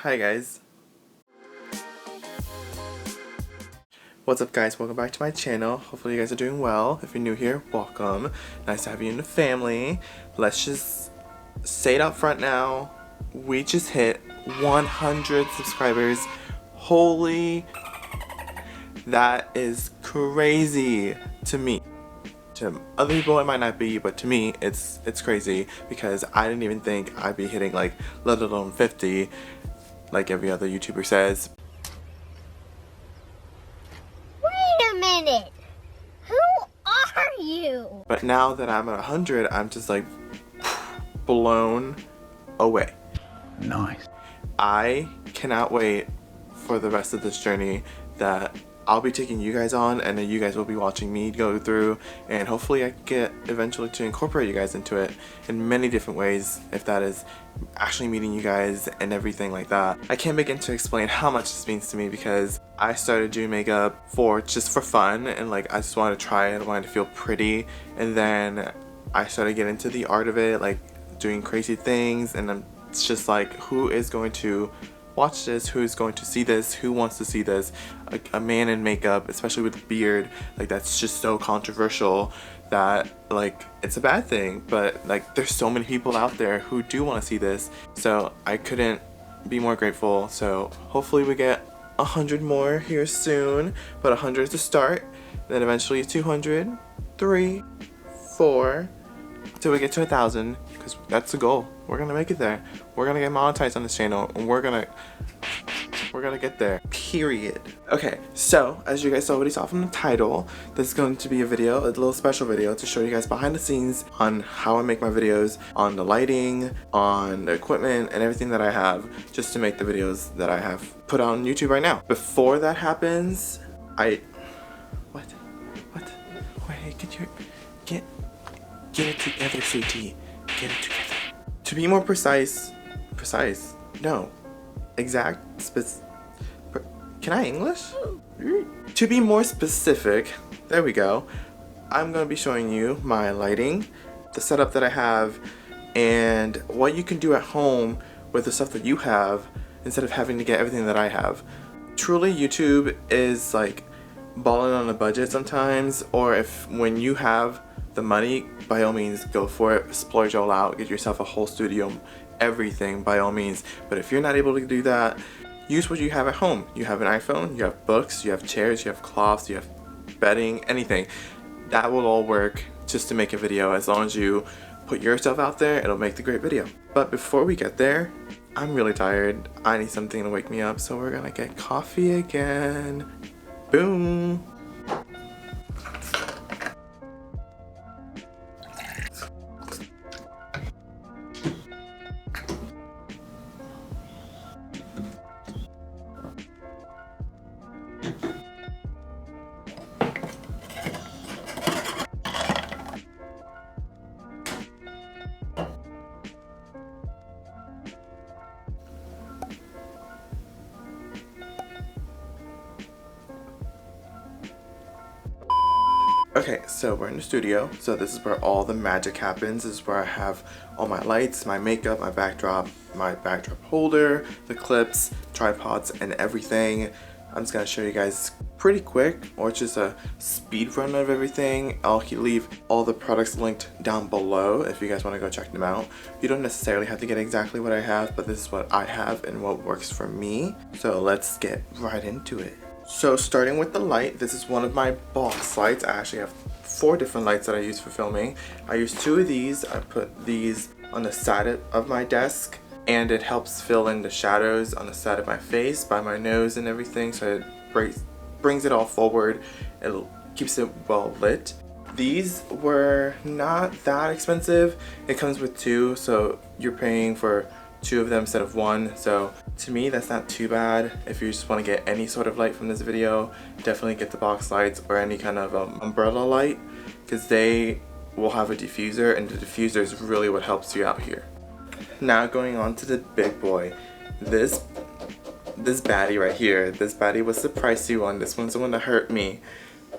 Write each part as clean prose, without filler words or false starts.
Hi guys. What's up guys? Welcome back to my channel. Hopefully you guys are doing well. If you're new here, welcome. Nice to have you in the family. Let's just say it up front now. We just hit 100 subscribers. Holy, that is crazy to me. To other people it might not be, but to me it's crazy because I didn't even think I'd be hitting like let alone 50 like every other YouTuber says. Wait a minute! Who are you? But now that I'm at 100, I'm just like blown away. Nice. I cannot wait for the rest of this journey that I'll be taking you guys on, and then you guys will be watching me go through, and hopefully I can get eventually to incorporate you guys into it in many different ways, if that is actually meeting you guys and everything like that. I can't begin to explain how much this means to me because I started doing makeup just for fun, and like I just wanted to try it, I wanted to feel pretty, and then I started getting into the art of it, like doing crazy things, and it's just like, who is going to watch this? Who's going to see this? Who wants to see this? A man in makeup, especially with a beard, like that's just so controversial that like it's a bad thing, but like there's so many people out there who do want to see this, so I couldn't be more grateful. So hopefully we get 100 more here soon, but 100 is the start, then eventually 200, 3, 4, till we get to 1,000, because that's the goal. We're gonna make it there. We're gonna get monetized on this channel, and we're gonna get there, period. Okay, so as you guys already saw from the title, this is going to be a little special video to show you guys behind the scenes on how I make my videos, on the lighting, on the equipment, and everything that I have just to make the videos that I have put on YouTube right now. Before that happens, what? Wait, get it together, sweetie. Get it together. To be more can I English? To be more specific, there we go, I'm going to be showing you my lighting, the setup that I have, and what you can do at home with the stuff that you have instead of having to get everything that I have. Truly, YouTube is like balling on a budget sometimes, or when you have the money, by all means go for it, splurge all out, get yourself a whole studio, everything, by all means. But if you're not able to do that, use what you have at home. You have an iPhone, you have books, you have chairs, you have cloths, you have bedding, anything. That will all work just to make a video. As long as you put yourself out there, it'll make the great video. But before we get there, I'm really tired. I need something to wake me up, so we're gonna get coffee again. Boom. Okay, so we're in the studio, so this is where all the magic happens. This is where I have all my lights, my makeup, my backdrop holder, the clips, tripods, and everything. I'm just gonna show you guys pretty quick, or just a speed run of everything. I'll leave all the products linked down below if you guys want to go check them out. You don't necessarily have to get exactly what I have, but this is what I have and what works for me. So let's get right into it. So starting with the light, this is one of my box lights. I actually have 4 different lights that I use for filming. I use 2 of these. I put these on the side of my desk, and it helps fill in the shadows on the side of my face, by my nose and everything, so it brings it all forward. It keeps it well lit. These were not that expensive. It comes with 2, so you're paying for 2 of them instead of 1, so to me that's not too bad. If you just want to get any sort of light from this video, definitely get the box lights or any kind of umbrella light, because they will have a diffuser, and the diffuser is really what helps you out here. Now going on to the big boy, this baddie right here. This baddie was the pricey one. This one's the one that hurt me,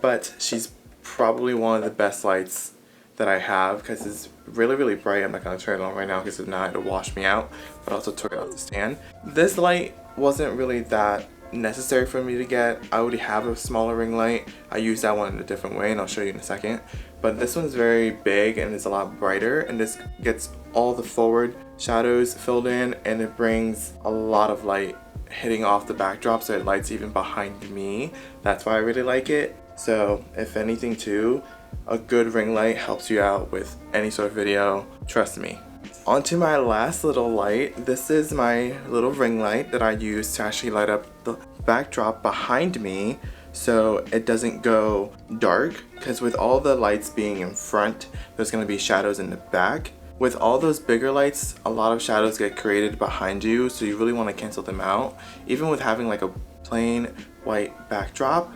but she's probably one of the best lights that I have because it's really bright. I'm not gonna turn it on right now because if not it'll wash me out, but I also took it off the stand. This light wasn't really that necessary for me to get. I already have a smaller ring light. I use that one in a different way and I'll show you in a second. But this one's very big and it's a lot brighter, and this gets all the forward shadows filled in, and it brings a lot of light hitting off the backdrop, so it lights even behind me. That's why I really like it. So if anything too, a good ring light helps you out with any sort of video, trust me. Onto my last little light. This is my little ring light that I use to actually light up the backdrop behind me so it doesn't go dark, because with all the lights being in front, there's going to be shadows in the back. With all those bigger lights, a lot of shadows get created behind you, so you really want to cancel them out. Even with having like a plain white backdrop,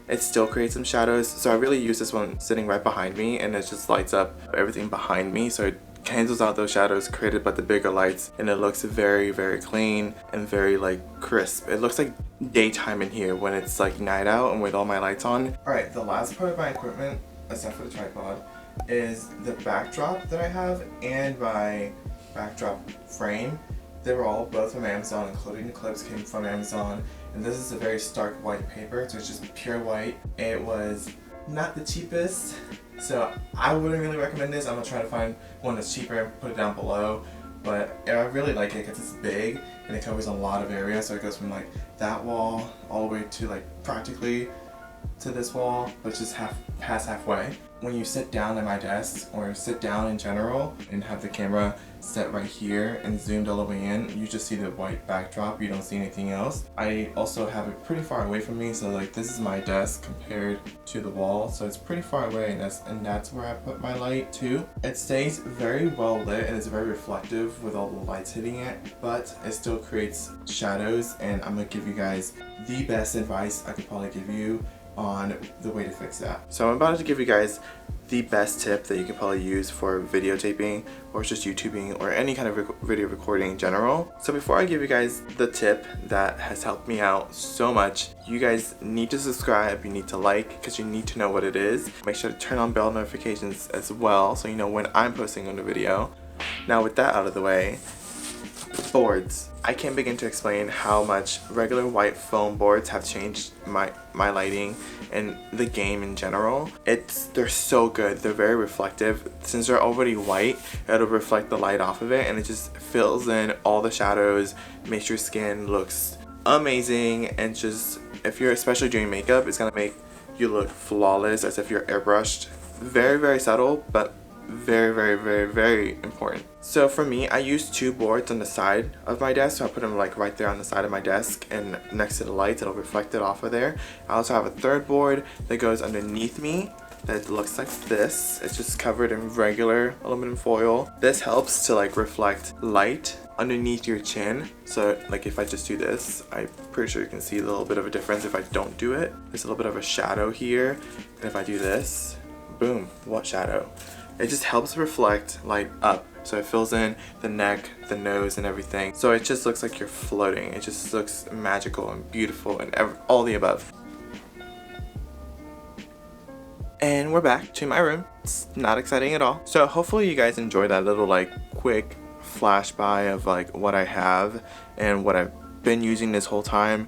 it still creates some shadows. So I really use this one sitting right behind me, and it just lights up everything behind me, so it cancels out those shadows created by the bigger lights, and it looks very clean and very like crisp. It looks like daytime in here when it's like night out and with all my lights on. Alright, the last part of my equipment, except for the tripod, is the backdrop that I have and my backdrop frame. They were all both from Amazon, including the clips came from Amazon, and this is a very stark white paper, so it's just pure white. It was not the cheapest, so I wouldn't really recommend this. I'm gonna try to find one that's cheaper and put it down below, but I really like it because it's big and it covers a lot of area, so it goes from like that wall all the way to like practically to this wall, which is past halfway. When you sit down at my desk or sit down in general and have the camera set right here and zoomed all the way in, you just see the white backdrop, you don't see anything else. I also have it pretty far away from me, so like this is my desk compared to the wall, so it's pretty far away, and that's where I put my light too. It stays very well lit and it's very reflective with all the lights hitting it, but it still creates shadows, and I'm gonna give you guys the best advice I could probably give you on the way to fix that. So I'm about to give you guys the best tip that you can probably use for videotaping or just YouTubing or any kind of video recording in general. So before I give you guys the tip that has helped me out so much, you guys need to subscribe, you need to like, because you need to know what it is. Make sure to turn on bell notifications as well so you know when I'm posting on the video. Now with that out of the way, boards. I can't begin to explain how much regular white foam boards have changed my lighting and the game in general. They're so good. They're very reflective. Since they're already white, it'll reflect the light off of it, and it just fills in all the shadows, makes your skin looks amazing, and just if you're especially doing makeup, it's gonna make you look flawless as if you're airbrushed. Very subtle, but very important. So for me, I use two boards on the side of my desk, so I put them like right there on the side of my desk and next to the lights. It'll reflect it off of there. I also have a third board that goes underneath me that looks like this. It's just covered in regular aluminum foil. This helps to like reflect light underneath your chin, so like if I just do this, I'm pretty sure you can see a little bit of a difference if I don't do it. There's a little bit of a shadow here, and if I do this, boom, what shadow? It just helps reflect light up, so it fills in the neck, the nose, and everything, so it just looks like you're floating. It just looks magical and beautiful and all the above. And we're back to my room. It's not exciting at all. So hopefully you guys enjoyed that little like quick flash by of like what I have and what I've been using this whole time.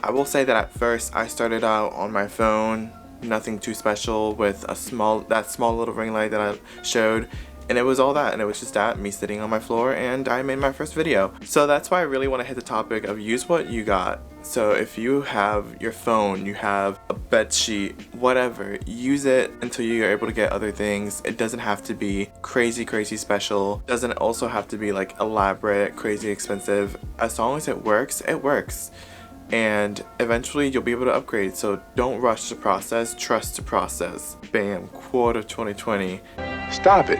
I will say that at first I started out on my phone, nothing too special, with that small little ring light that I showed, and it was all that, and it was just that, me sitting on my floor, and I made my first video. So that's why I really want to hit the topic of use what you got. So if you have your phone, you have a bed sheet, whatever, use it until you're able to get other things. It doesn't have to be crazy special. It doesn't also have to be like elaborate, crazy expensive. As long as it works, it works. And eventually you'll be able to upgrade, so don't rush the process, trust the process. Bam, quote of 2020. Stop it.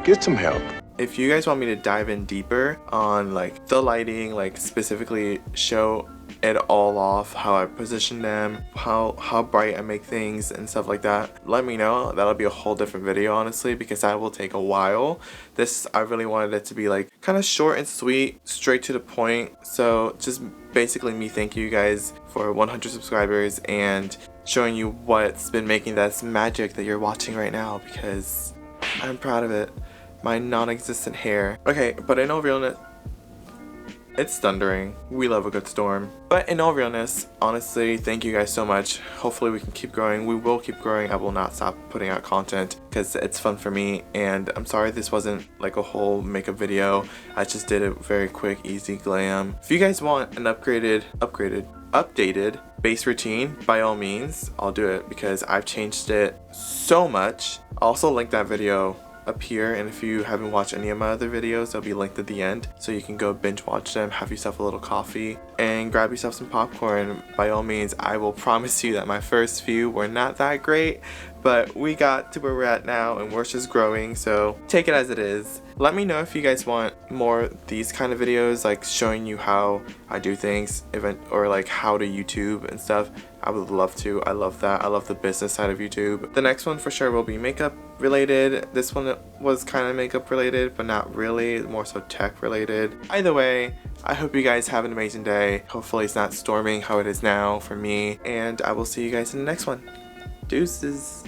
Get some help. If you guys want me to dive in deeper on like the lighting, like specifically show it all off, how I position them, how bright I make things and stuff like that, let me know. That'll be a whole different video, honestly, because that will take a while. This, I really wanted it to be like kind of short and sweet, straight to the point. So just basically me thanking you guys for 100 subscribers and showing you what's been making this magic that you're watching right now, because I'm proud of it. My non-existent hair. Okay, but in all realness, it's thundering. We love a good storm. But in all realness, honestly, thank you guys so much. Hopefully we can keep growing. We will keep growing. I will not stop putting out content because it's fun for me. And I'm sorry this wasn't like a whole makeup video. I just did it very quick, easy, glam. If you guys want an updated base routine, by all means, I'll do it because I've changed it so much. I'll also link that video up here, and if you haven't watched any of my other videos, they'll be linked at the end, so you can go binge watch them, have yourself a little coffee, and grab yourself some popcorn. By all means, I will promise you that my first few were not that great, but we got to where we're at now, and we're just growing, so take it as it is. Let me know if you guys want more of these kind of videos, like showing you how I do things, or like how to YouTube and stuff. I would love to. I love that. I love the business side of YouTube. The next one for sure will be makeup related. This one was kind of makeup related, but not really, more so tech related. Either way, I hope you guys have an amazing day. Hopefully it's not storming how it is now for me, and I will see you guys in the next one. Deuces.